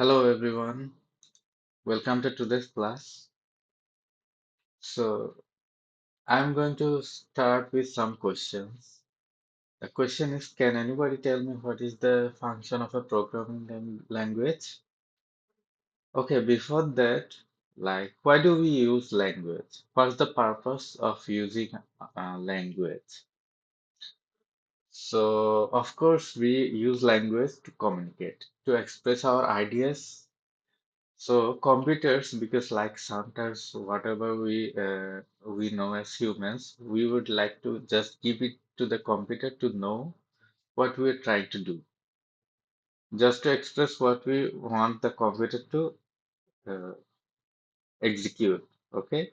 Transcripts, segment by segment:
Hello everyone, welcome to today's class. So I'm going to start with some questions. The question is, can anybody tell me what is the function of a programming language? Okay, before that, why do we use language? What's the purpose of using language? So of course we use language to communicate, to express our ideas. So computers, because like sometimes whatever we know as humans, we would like to just give it to the computer to know what we're trying to do, just to express what we want the computer to uh, execute. Okay,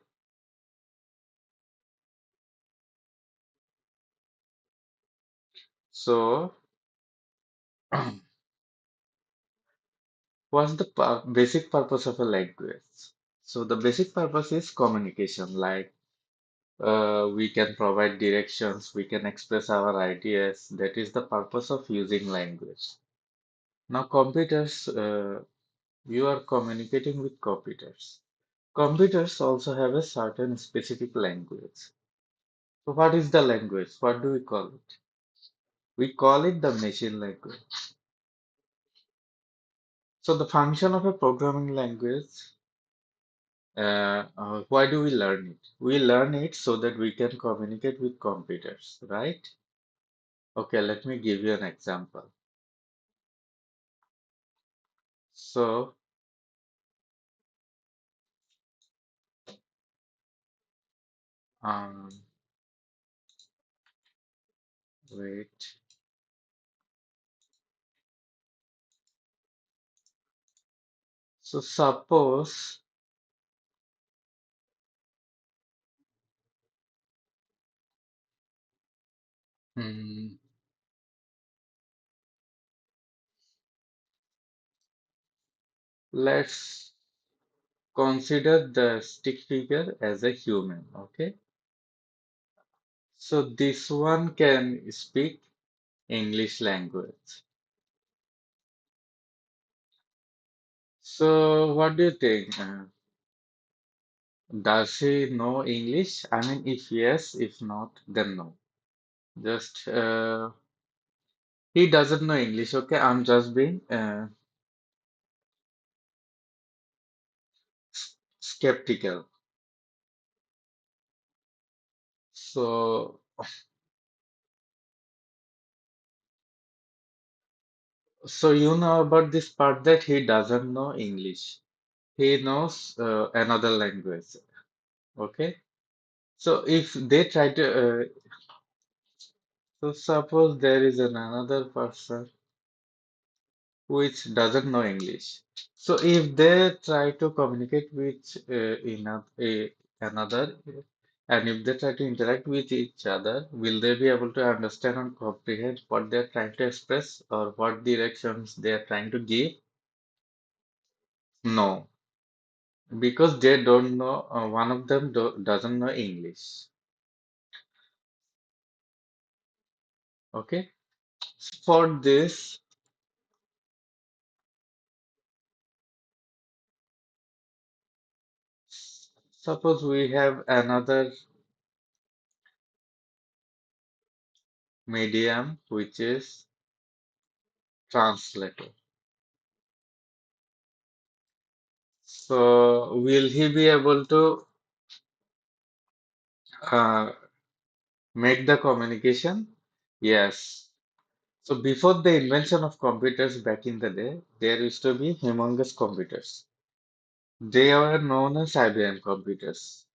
so what's the basic purpose of a language? So the basic purpose is communication. We can provide directions, we can express our ideas. That is the purpose of using language. Now, computers, you are communicating with computers. Computers also have a certain specific language. So, what is the language? What do we call it? We call it the machine language. So, the function of a programming language, why do we learn it? We learn it so that we can communicate with computers, right? Okay, let me give you an example. So, um, wait. So, suppose, hmm, let's consider the stick figure as a human, okay? So this one can speak English language. So what do you think? Does he know English? I mean, if yes, if not, then no. Just he doesn't know English, okay? I'm just being skeptical. So so you know about this part that he doesn't know English. He knows another language, okay? So if they try to, so suppose there is another person which doesn't know English. So if they try to communicate with another, and if they try to interact with each other, will they be able to understand and comprehend what they are trying to express or what directions they are trying to give? No, because they don't know, one of them doesn't know English. Okay, for this, suppose we have another medium which is translator. So will he be able to uh, make the communication? Yes. So before the invention of computers back in the day, there used to be humongous computers. They were known as IBM computers.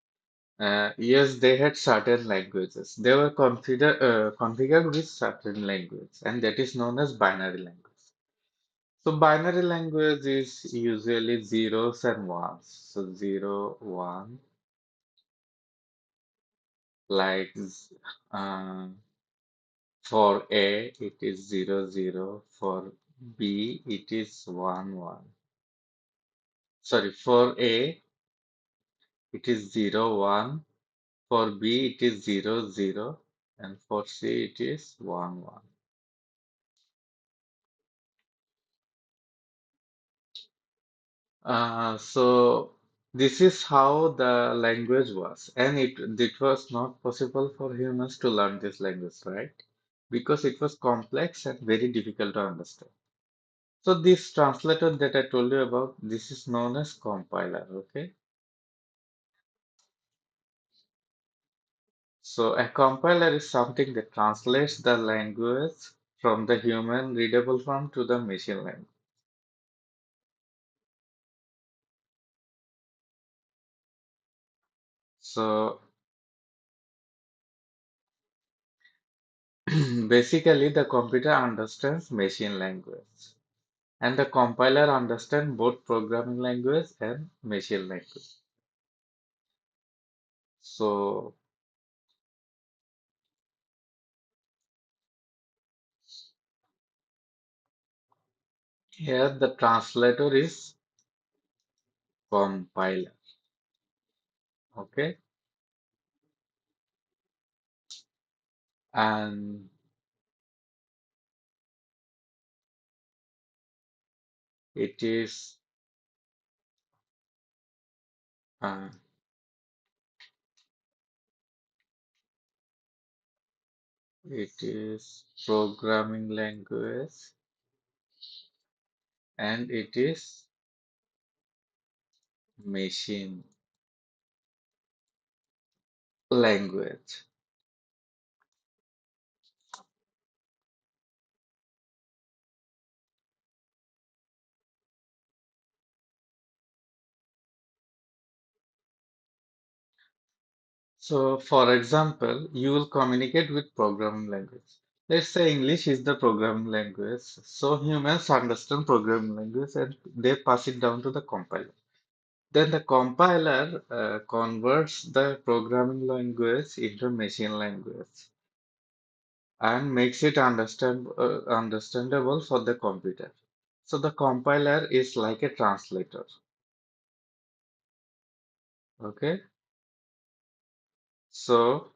Yes, they had certain languages. They were configured with certain language, and that is known as binary language. So binary language is usually zeros and ones. So zero, one, like uh, for A it is 00, for B it is 1 1. Sorry, for A it is 0 1, for B it is 0 0, and for C it is 1 1. So this is how the language was, and it was not possible for humans to learn this language, right? Because it was complex and very difficult to understand. So this translator that I told you about, this is known as compiler, okay? So a compiler is something that translates the language from the human readable form to the machine language. So basically the computer understands machine language and the compiler understands both programming language and machine language. So here the translator is compiler, okay? And it is uh, it is programming language and it is machine language. So, for example, you will communicate with programming language. Let's say English is the programming language. So humans understand programming language and they pass it down to the compiler. Then the compiler converts the programming language into machine language and makes it understandable for the computer. So the compiler is like a translator. Okay. So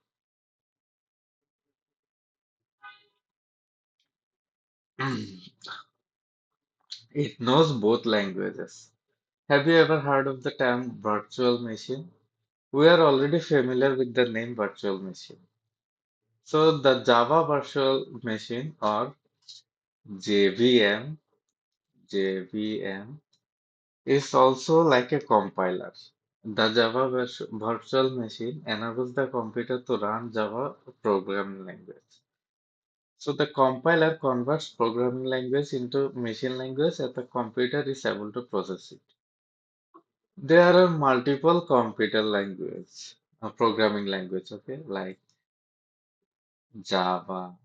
it knows both languages. Have you ever heard of the term virtual machine? We are already familiar with the name virtual machine. So the Java virtual machine or JVM, JVM is also like a compiler. The Java virtual machine enables the computer to run Java programming language. So the compiler converts programming language into machine language and the computer is able to process it. There are multiple computer language, programming language, okay, like Java,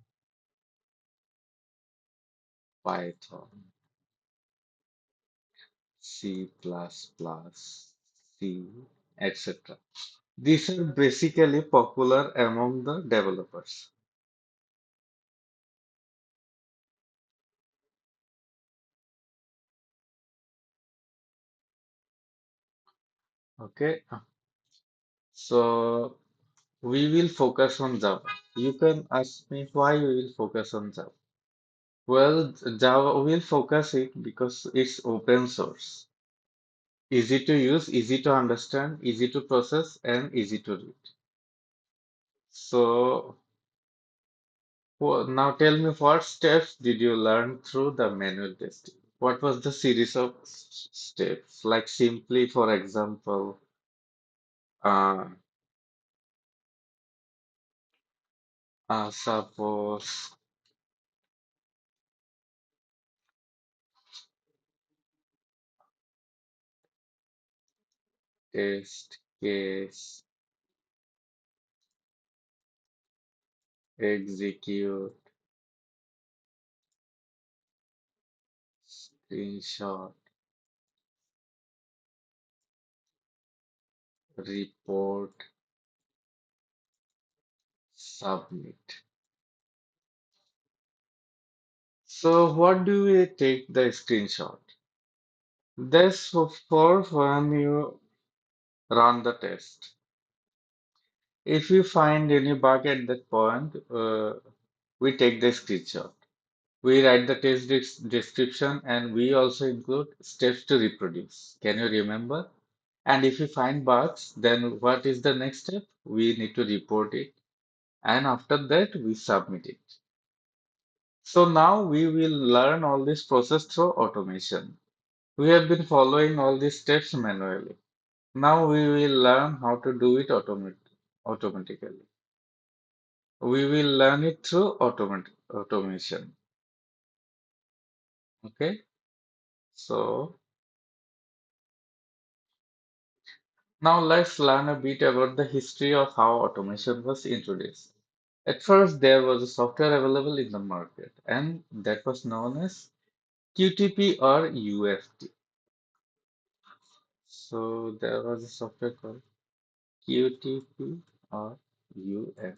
Python, C++, C, etc. These are basically popular among the developers. Okay, so we will focus on Java. You can ask me why we will focus on Java. Well, Java will focus it because it's open source. Easy to use, easy to understand, easy to process, and easy to read. So, now tell me what steps did you learn through the manual testing? What was the series of steps? Like simply, for example, uh, suppose test case, execute, screenshot, report, submit. So, what do we take the screenshot? This for when you run the test. If you find any bug at that point, we take the screenshot. We write the description and we also include steps to reproduce. Can you remember? And if we find bugs, then what is the next step? We need to report it. And after that, we submit it. So now we will learn all this process through automation. We have been following all these steps manually. Now we will learn how to do it automatically. We will learn it through automation. Okay. So now let's learn a bit about the history of how automation was introduced. At first, there was a software available in the market, and that was known as QTP or UFT. So there was a software called QTP or UFT.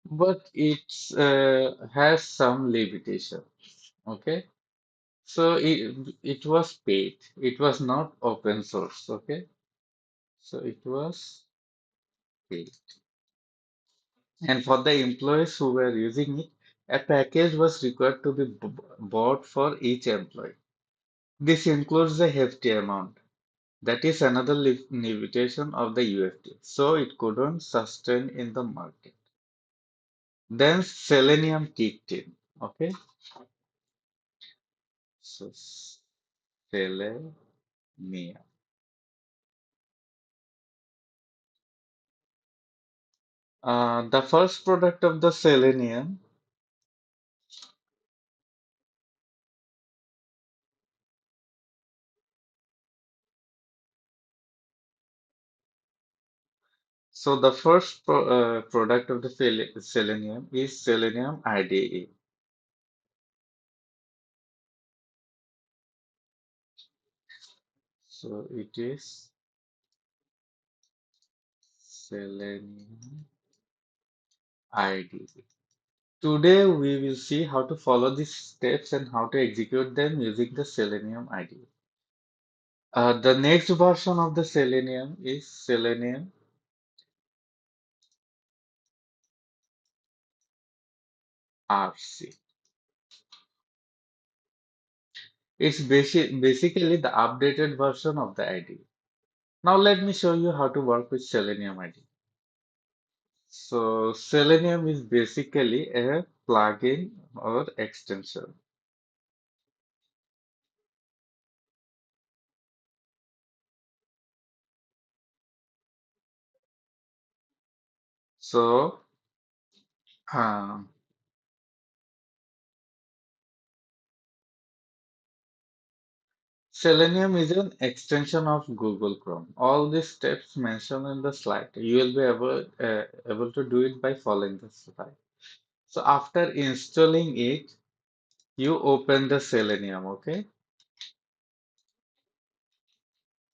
But it has some limitation. Okay, so it was paid. It was not open source. Okay, so it was paid. And for the employees who were using it, a package was required to be bought for each employee. This includes a hefty amount. That is another limitation of the UFT. So it couldn't sustain in the market. Then Selenium kicked in. Okay, so Selenium. The first product of the Selenium. So the first product of the Selenium is Selenium IDE. So it is Selenium IDE. Today we will see how to follow these steps and how to execute them using the Selenium IDE. The next version of the Selenium is Selenium RC. It's basically the updated version of the IDE. Now let me show you how to work with Selenium IDE. So Selenium is basically a plugin or extension. So uh, Selenium is an extension of Google Chrome. All these steps mentioned in the slide, you will be able to do it by following the slide. So after installing it, you open the Selenium, okay?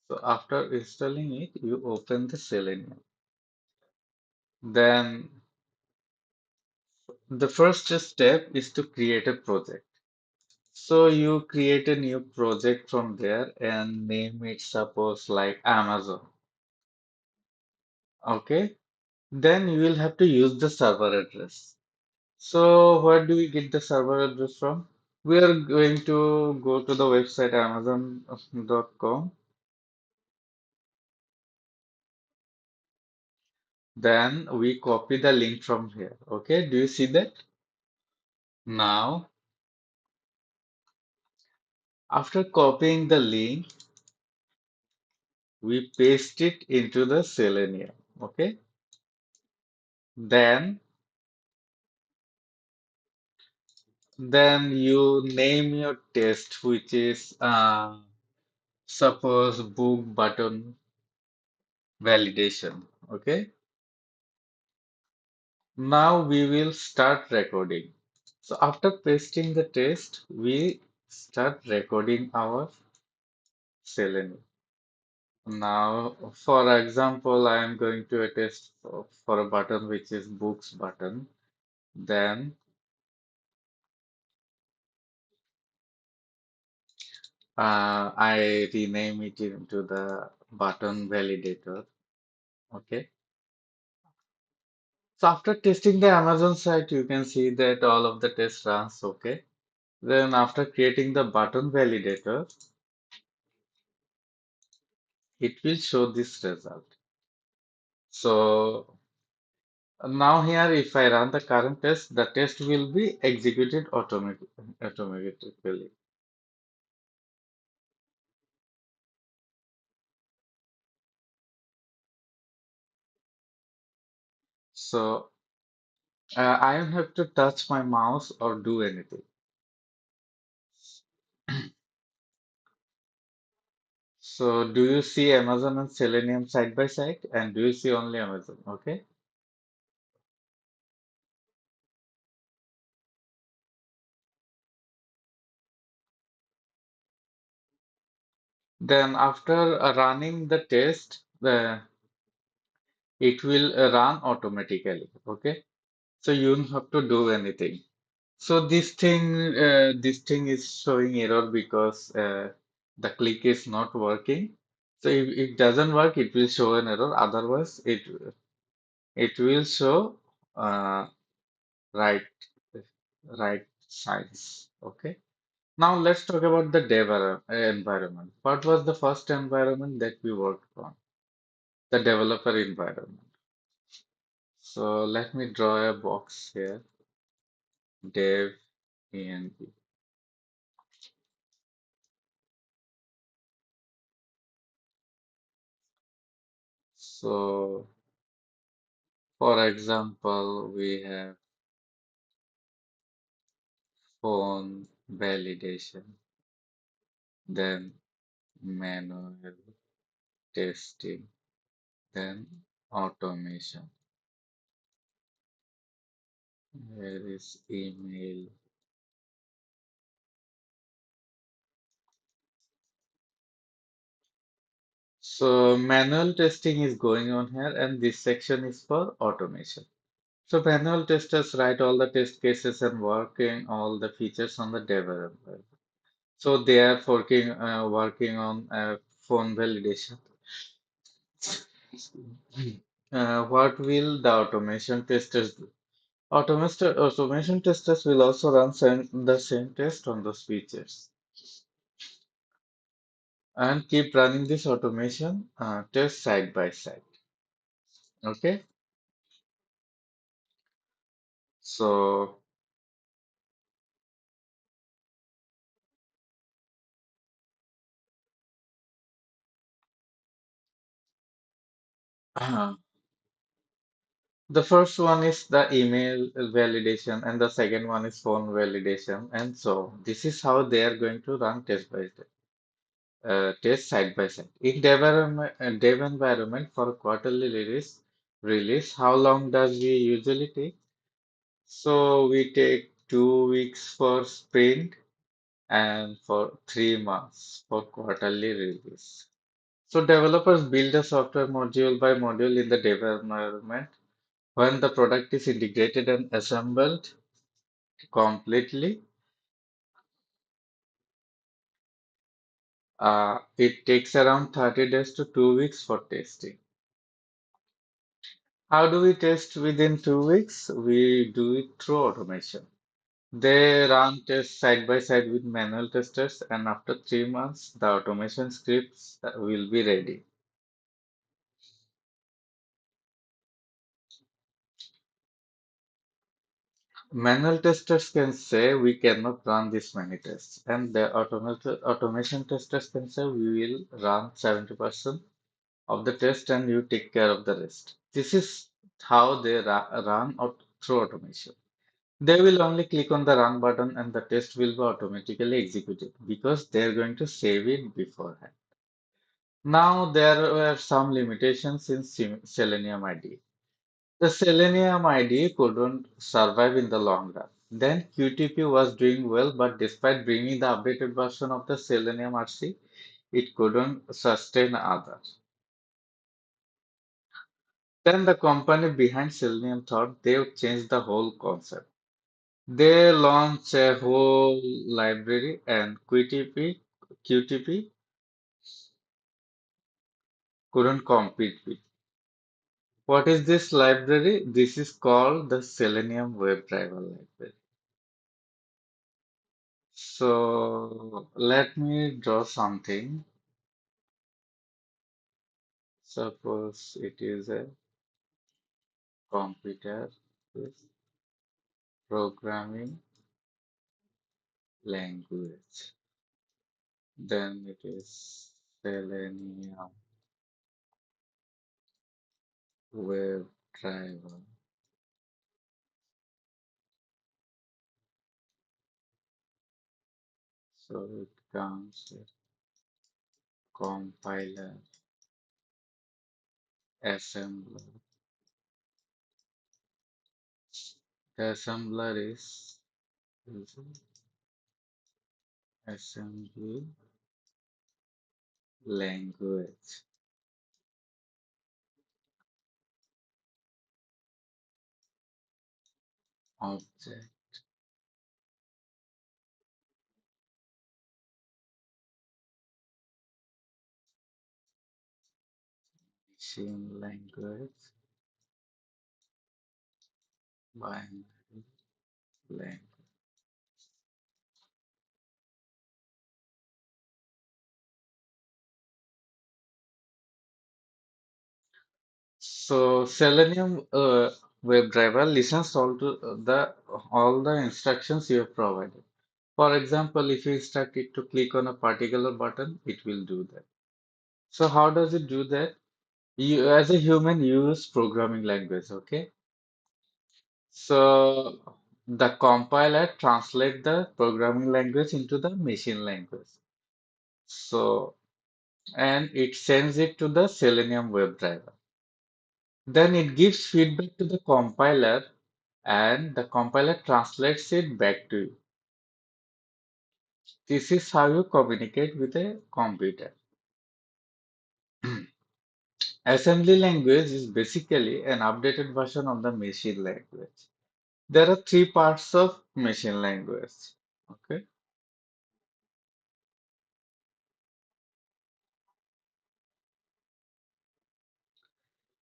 So after installing it, you open the Selenium. Then the first step is to create a project. So you create a new project from there and name it suppose like Amazon. Okay. Then you will have to use the server address. So where do we get the server address from? We are going to go to the website amazon.com. Then we copy the link from here. Okay. Do you see that? Now, after copying the link, we paste it into the Selenium. Okay. Then Then you name your test, which is suppose book button validation. Okay. Now we will start recording. So after pasting the test, we start recording our Selenium. Now, for example, I am going to a test for a button which is books button. Then I rename it into the button validator. Okay. So after testing the Amazon site, you can see that all of the test runs okay. Then after creating the button validator, it will show this result. So now here, if I run the current test, the test will be executed automatically. So I don't have to touch my mouse or do anything. So do you see Amazon and Selenium side by side? And do you see only Amazon? Okay. Then after running the test, it will run automatically. Okay. So you don't have to do anything. So this thing is showing error because the click is not working. So if it doesn't work, it will show an error. Otherwise, it will show uh, right right signs. Okay. Now let's talk about the environment. What was the first environment that we worked on? The developer environment. So let me draw a box here. Dev env. So for example, we have phone validation, then manual testing, then automation. Here is email. So manual testing is going on here, and this section is for automation. So manual testers write all the test cases and working all the features on the developer. So they are working on phone validation. What will the automation testers do? Automation testers will also run the same test on those features and keep running this automation test side by side. Okay, so the first one is the email validation, and the second one is phone validation, and so this is how they are going to run test side by side. In dev environment for quarterly release, how long does we usually take? So we take 2 weeks for sprint and for 3 months for quarterly release. So developers build a software module by module in the dev environment. When the product is integrated and assembled completely, it takes around 30 days to 2 weeks for testing. How do we test within 2 weeks? We do it through automation. They run tests side by side with manual testers, and after 3 months, the automation scripts will be ready. Manual testers can say we cannot run this many tests, and the automation testers can say we will run 70% of the test and you take care of the rest. This is how they run through automation. They will only click on the run button and the test will be automatically executed because they're going to save it beforehand. Now, there were some limitations in Selenium IDE. The Selenium IDE couldn't survive in the long run. Then QTP was doing well, but despite bringing the updated version of the Selenium RC, it couldn't sustain others. Then the company behind Selenium thought they would change the whole concept. They launched a whole library and QTP couldn't compete with. What is this library? This is called the Selenium WebDriver library. So let me draw something. Suppose it is a computer with programming language. Then it is Selenium WebDriver. So it comes with compiler, assembler. The assembler is using assembly language object machine language binary language. So Selenium WebDriver listens all the instructions you have provided. For example, if you instruct it to click on a particular button, it will do that. So how does it do that? You, as a human, use programming language, okay? So the compiler translate the programming language into the machine language. So and it sends it to the Selenium WebDriver. Then it gives feedback to the compiler, and the compiler translates it back to you. This is how you communicate with a computer. Assembly language is basically an updated version of the machine language. There are three parts of machine language. Okay,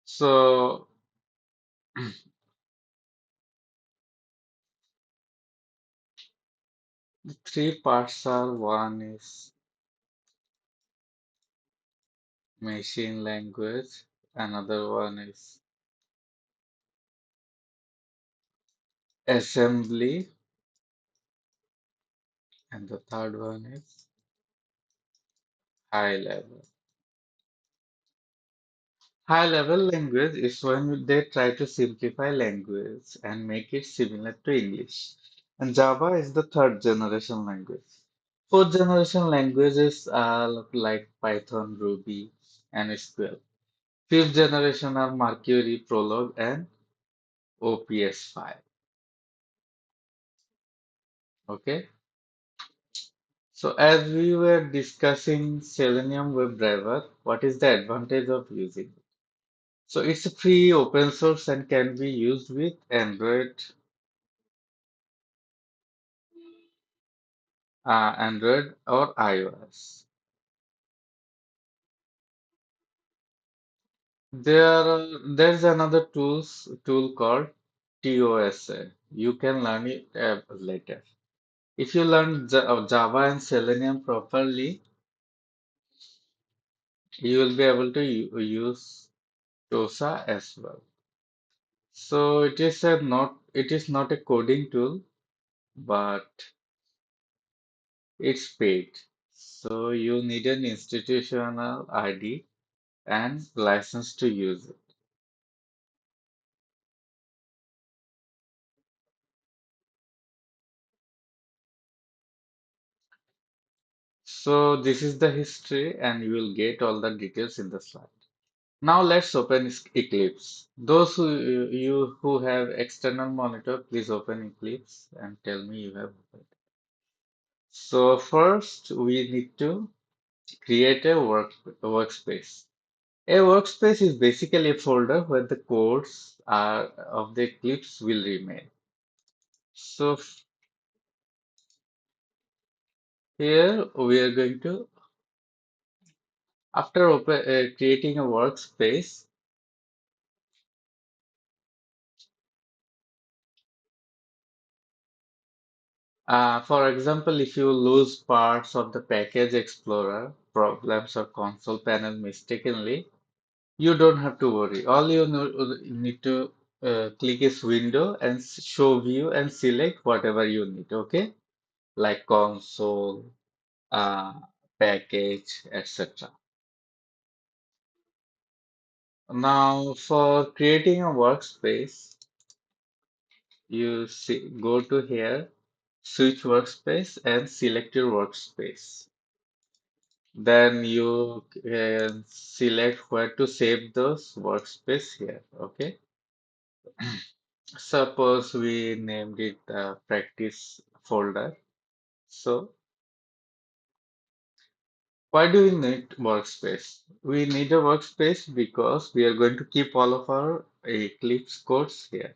so the three parts are one is machine language, another one is assembly, and the third one is high level. High level language is when they try to simplify language and make it similar to English. And Java is the third generation language. Fourth generation languages are like Python, Ruby, and SQL. Fifth generation are Mercury, Prolog, and OPS5. Okay. So as we were discussing Selenium WebDriver, what is the advantage of using it? So it's a free open source and can be used with Android or iOS. There's another tool called TOSA. You can learn it later. If you learn Java and Selenium properly, you will be able to use TOSA as well. So it is not a coding tool, but it's paid. So you need an institutional ID and license to use it. So this is the history and you will get all the details in the slide. Now let's open Eclipse. Those you who have external monitor, please open Eclipse and tell me you have opened. So first we need to create a workspace. A workspace is basically a folder where the codes of the Eclipse will remain. So here we are going to, after creating a workspace, For example, if you lose parts of the package explorer, problems or console panel mistakenly, you don't have to worry. All you need to click is window and show view and select whatever you need, okay? Like console, uh, package, etc. Now, for creating a workspace, you see, go to here, switch workspace and select your workspace. Then you can select where to save those workspace here. Okay. Suppose we named it practice folder. So why do we need workspace? We need a workspace because we are going to keep all of our Eclipse codes here.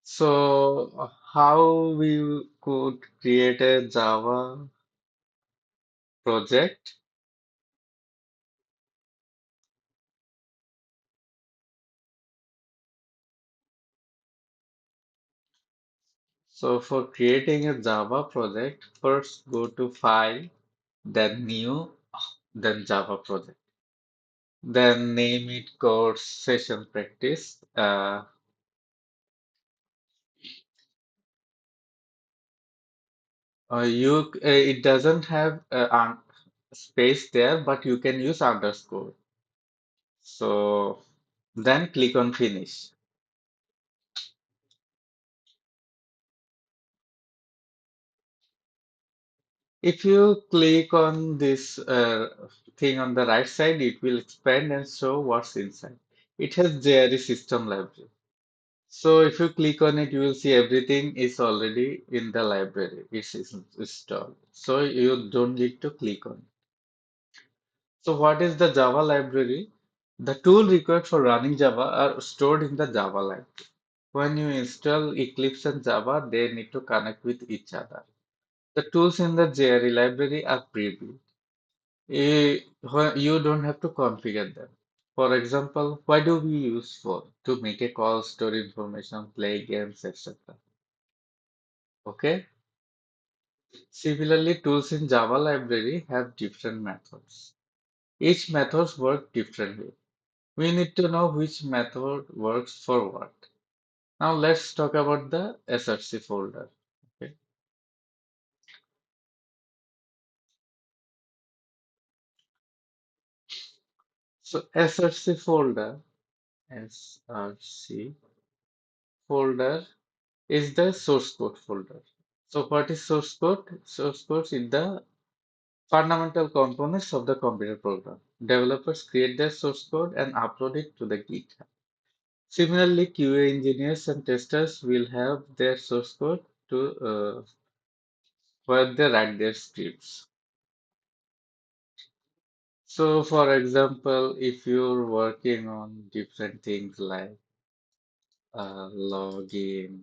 So how we could create a Java project? So for creating a Java project, first go to File, then New, then Java project. Then name it course session practice. It doesn't have space there, but you can use underscore. So then click on finish. If you click on this thing on the right side, it will expand and show what's inside. It has JRE system library. So if you click on it, you will see everything is already in the library. It's installed. So you don't need to click on it. So what is the Java library? The tool required for running Java are stored in the Java library. When you install Eclipse and Java, they need to connect with each other. The tools in the JRE library are pre-built. You don't have to configure them. For example, why do we use for? To make a call, store information, play games, etc. Okay. Similarly, tools in Java library have different methods. Each methods work differently. We need to know which method works for what. Now let's talk about the SRC folder. Okay. So SRC folder is the source code folder. So what is source code? Source code is the fundamental components of the computer program. Developers create their source code and upload it to the GitHub. Similarly, QA engineers and testers will have their source code to where they write their scripts. So, for example, if you're working on different things like login,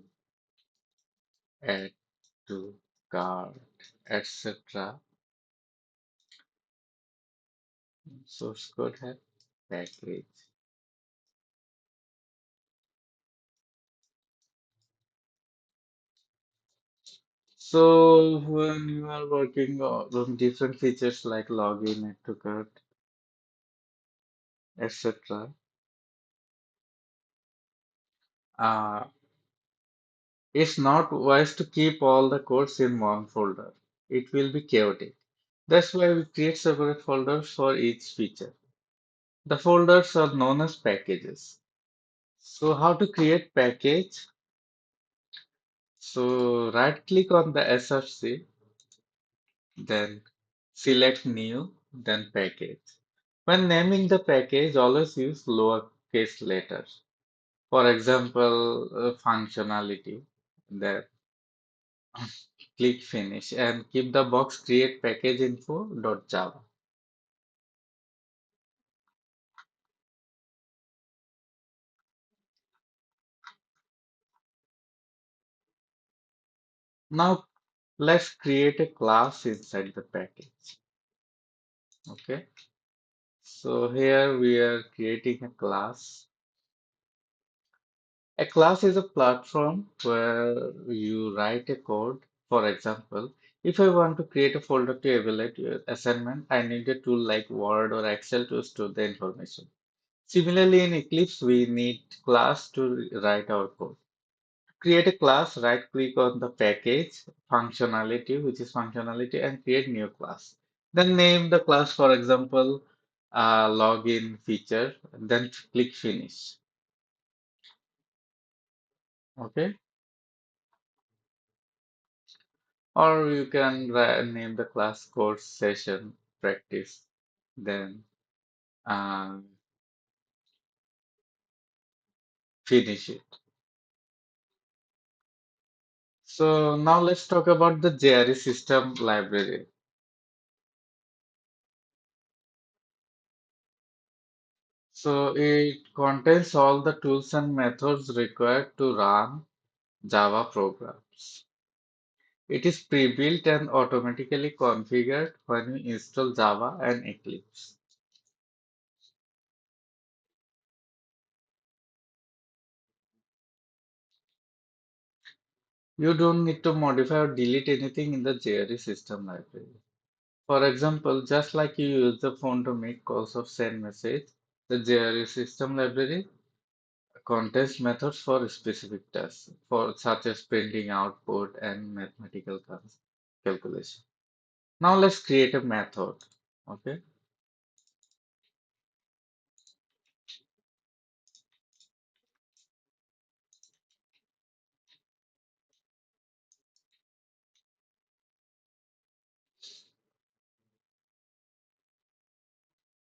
add to cart, etc., source code have package. So, when you are working on different features like login, add to cart, etc., uh, it's not wise to keep all the codes in one folder. It will be chaotic. That's why we create separate folders for each feature. The folders are known as packages. So how to create package? So right click on the SRC, then select new, then package. When naming the package, always use lowercase letters. For example, functionality. Then click finish and keep the box create package info.java. Now let's create a class inside the package. Okay. So here we are creating a class. A class is a platform where you write a code. For example, if I want to create a folder to evaluate your assignment, I need a tool like Word or Excel to store the information. Similarly, in Eclipse, we need class to write our code. Create a class, right click on the package, functionality, which is functionality, and create new class. Then name the class, for example, login feature, then click finish. Okay. Or you can name the class course session practice, then uh, finish it. So now let's talk about the JRE system library. So it contains all the tools and methods required to run Java programs. It is pre-built and automatically configured when you install Java and Eclipse. You don't need to modify or delete anything in the JRE system library. For example, just like you use the phone to make calls or send message, the JRE system library contains methods for specific tasks, for such as printing output and mathematical calculation. Now let's create a method. Okay.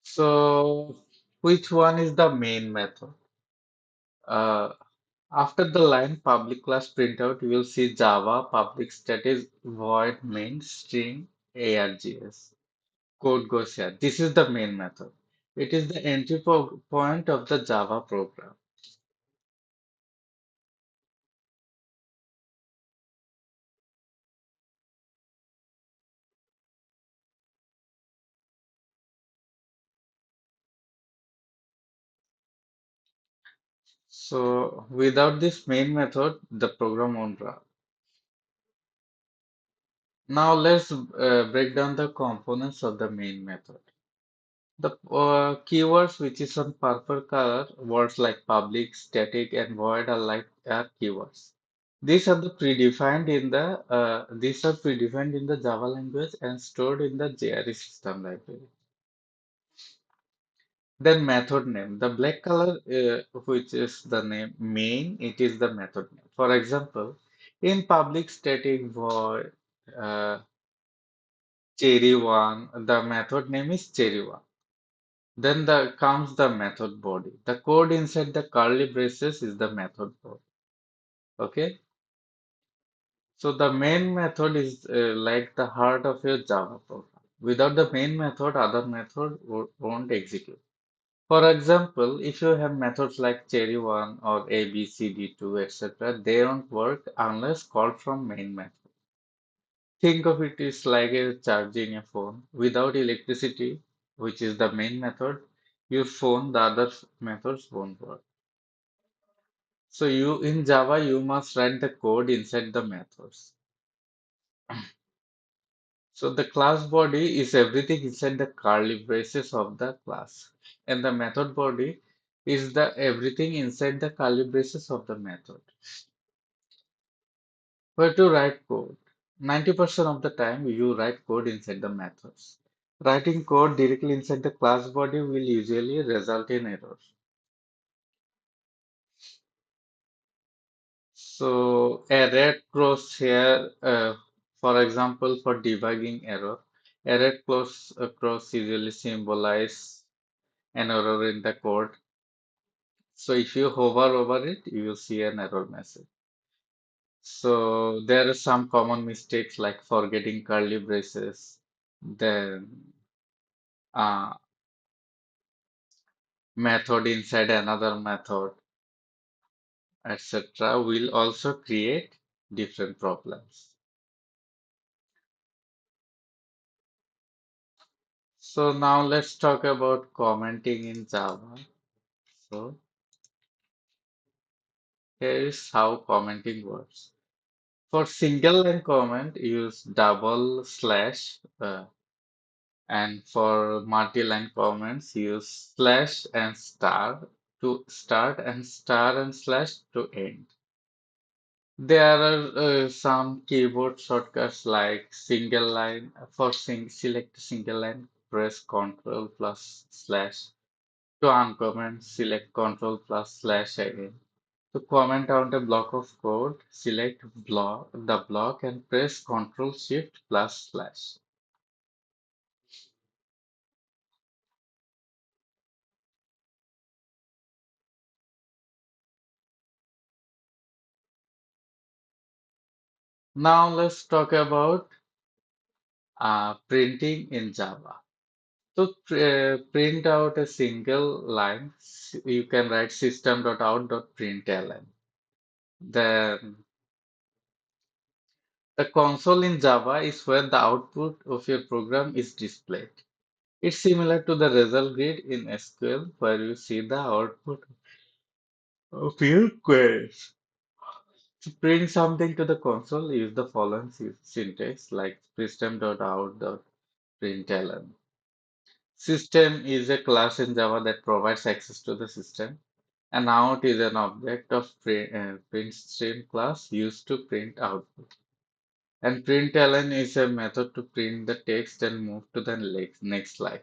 So which one is the main method? Uh, After the line public class printout, you will see Java public static void main string args. Code goes here. This is the main method. It is the entry point of the Java program. So without this main method, the program won't run. Now let's break down the components of the main method. The keywords which is on purple color, words like public, static, and void are keywords. These are predefined in the Java language and stored in the JRE system library. Then method name. The black color, which is the name main, it is the method name. For example, in public static void cherry1, the method name is cherry1. Then comes the method body. The code inside the curly braces is the method body. Okay. So the main method is like the heart of your Java program. Without the main method, other method won't execute. For example, if you have methods like cherry1 or abcd2, etc., they don't work unless called from main method. Think of it as like a charging a phone. Without electricity, which is the main method, your phone, the other methods won't work. So you in Java, you must write the code inside the methods. So the class body is everything inside the curly braces of the class. And the method body is the everything inside the curly braces of the method. Where to write code? 90% of the time you write code inside the methods. Writing code directly inside the class body will usually result in errors. So a red cross here, for example, for debugging error, a red cross usually symbolize an error in the code. So if you hover over it, you will see an error message. So there are some common mistakes like forgetting curly braces, then uh, method inside another method, etc. will also create different problems. So now let's talk about commenting in Java. So here is how commenting works. For single line comment, use double slash, and for multi-line comments, use slash and star to start and star and slash to end. There are some keyboard shortcuts like single line. For select single line, press Ctrl plus slash. To uncomment, select Ctrl plus slash again. To comment out a block of code, select the block and press Ctrl Shift plus slash. Now let's talk about printing in Java. To print out a single line, you can write system.out.println. Then the console in Java is where the output of your program is displayed. It's similar to the result grid in SQL, where you see the output of your queries. To print something to the console, use the following syntax like system.out.println. System is a class in Java that provides access to the system, and out is an object of print stream class used to print output. And println is a method to print the text and move to the next slide.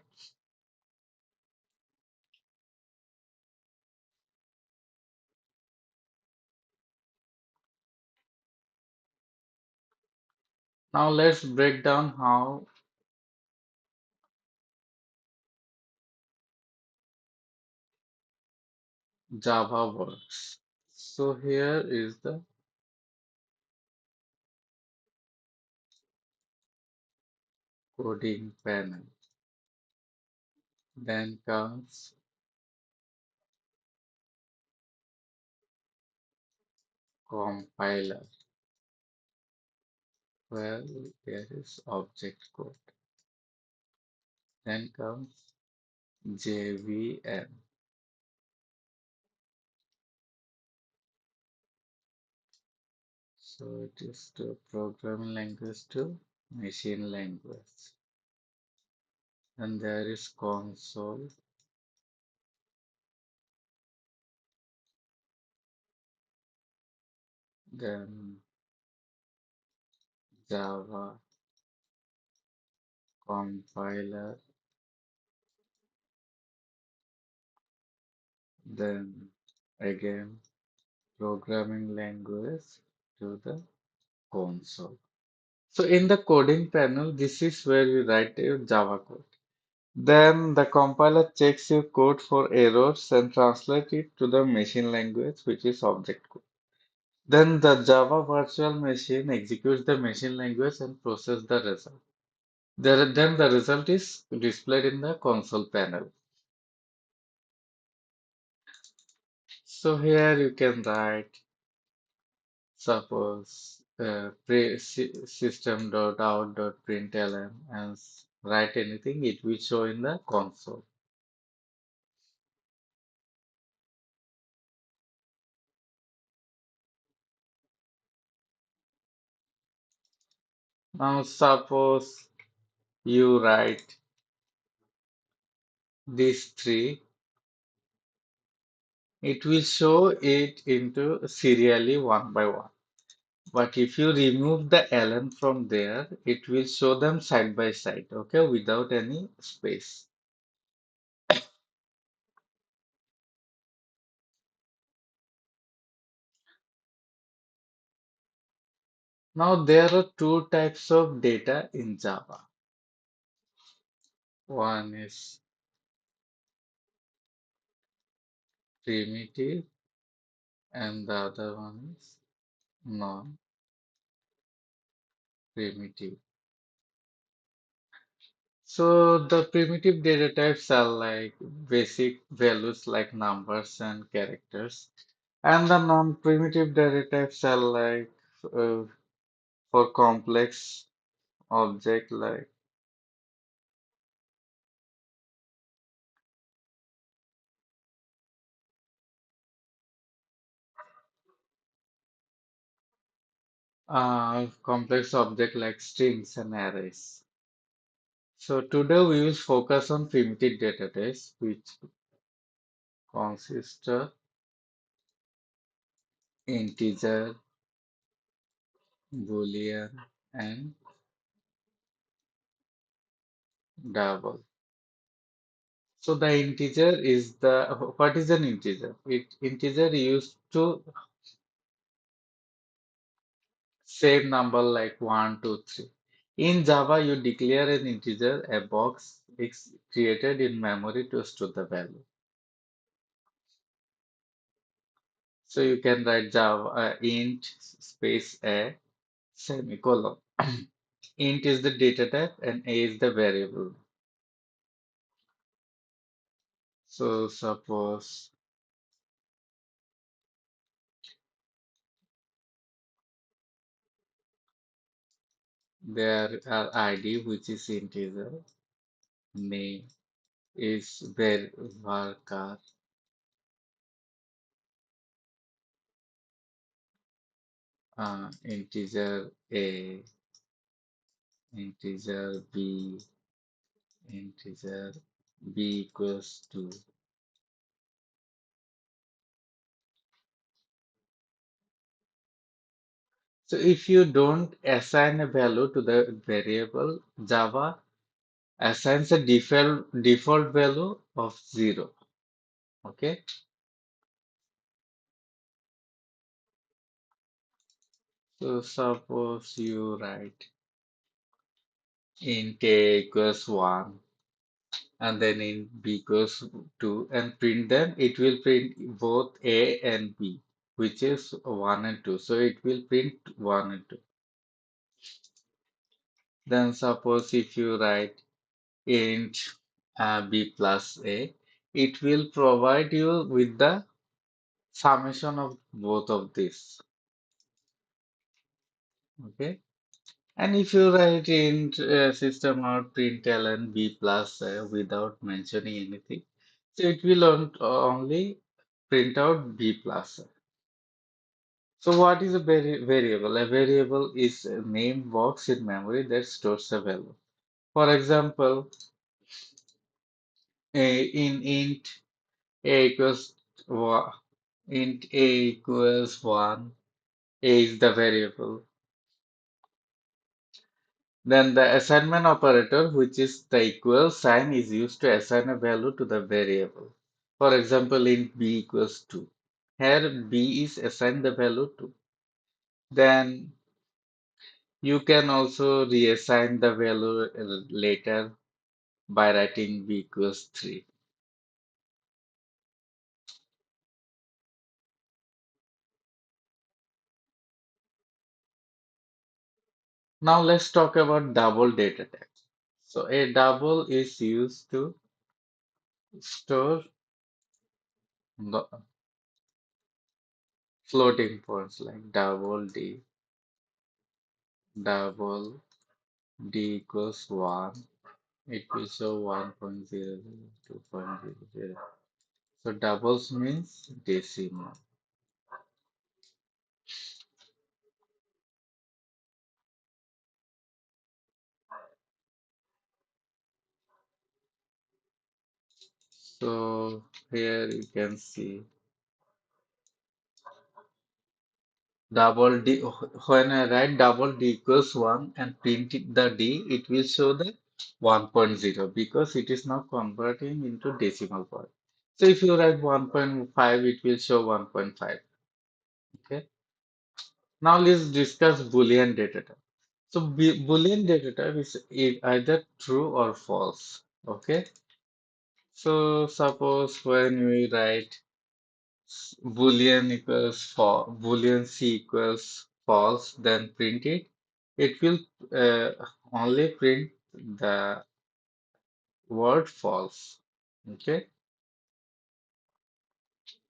Now let's break down how Java works. So here is the coding panel. Then comes compiler, where there is object code. Then comes JVM. So it is the programming language to machine language. And there is console, then Java compiler, then again programming language to the console. So in the coding panel, this is where you write your Java code. Then the compiler checks your code for errors and translates it to the machine language, which is object code. Then the Java virtual machine executes the machine language and processes the result. Then the result is displayed in the console panel. So here you can write, suppose system.out.println and write anything, it will show in the console. Now suppose you write these three, it will show it into serially one by one. But if you remove the ln from there, it will show them side by side, okay, without any space. Now there are two types of data in Java. One is primitive and the other one is non-primitive. So the primitive data types are like basic values like numbers and characters, and the non-primitive data types are like uh, for complex object like Complex object like strings and arrays. So today we will focus on primitive data types, which consist of integer, boolean, and double. So the integer is the what is an integer? Integer used to save number like 1, 2, 3. In Java, you declare an integer, a box is created in memory to store the value. So you can write Java int space a semicolon. Int is the data type and a is the variable. So suppose there are ID which is integer, name is varchar, integer a, integer b, integer b equals to. So if you don't assign a value to the variable, Java assigns a default value of 0. Okay. So suppose you write int a equals 1 and then int b equals 2 and print them, it will print both a and b, which is 1 and 2. So it will print 1 and 2. Then suppose if you write int b plus a, it will provide you with the summation of both of these. Okay. And if you write int system out println b plus without mentioning anything, so it will only print out b plus. So what is a variable? A variable is a name box in memory that stores a value. For example, in int a equals wa- int a equals 1, a is the variable. Then the assignment operator, which is the equal sign, is used to assign a value to the variable. For example, int b equals 2. Here b is assigned the value to. Then you can also reassign the value later by writing b equals 3. Now let's talk about double data type. So a double is used to store the floating points like double d equals 1. It will show 1.00, 2.00. So doubles means decimal. So here you can see double d. When I write double d equals 1 and print the d, it will show the 1.0 because it is now converting into decimal point. So if you write 1.5, it will show 1.5. Okay. Now let's discuss Boolean data type. So Boolean data type is either true or false. Okay. So suppose when we write Boolean C equals false, then print it, it will only print the word false. Okay.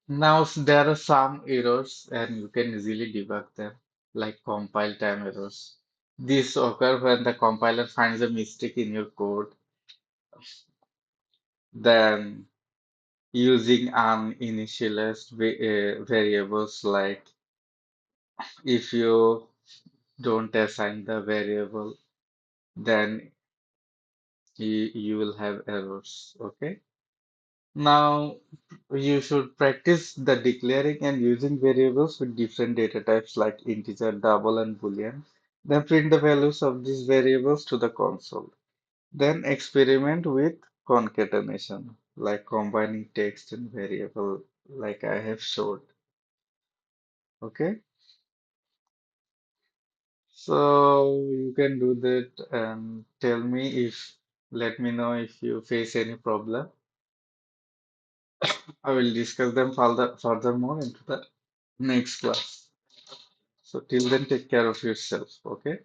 Now there are some errors and you can easily debug them, like compile time errors. This occur when the compiler finds a mistake in your code. Then using uninitialized variables like if you Don't assign the variable, then you will have errors. Okay. Now you should practice the declaring and using variables with different data types like integer, double, and boolean. Then print the values of these variables to the console. Then experiment with concatenation, like combining text and variable, like I have showed. Okay, so you can do that and let me know if you face any problem. I will discuss them furthermore into the next class. So till then, take care of yourself. Okay.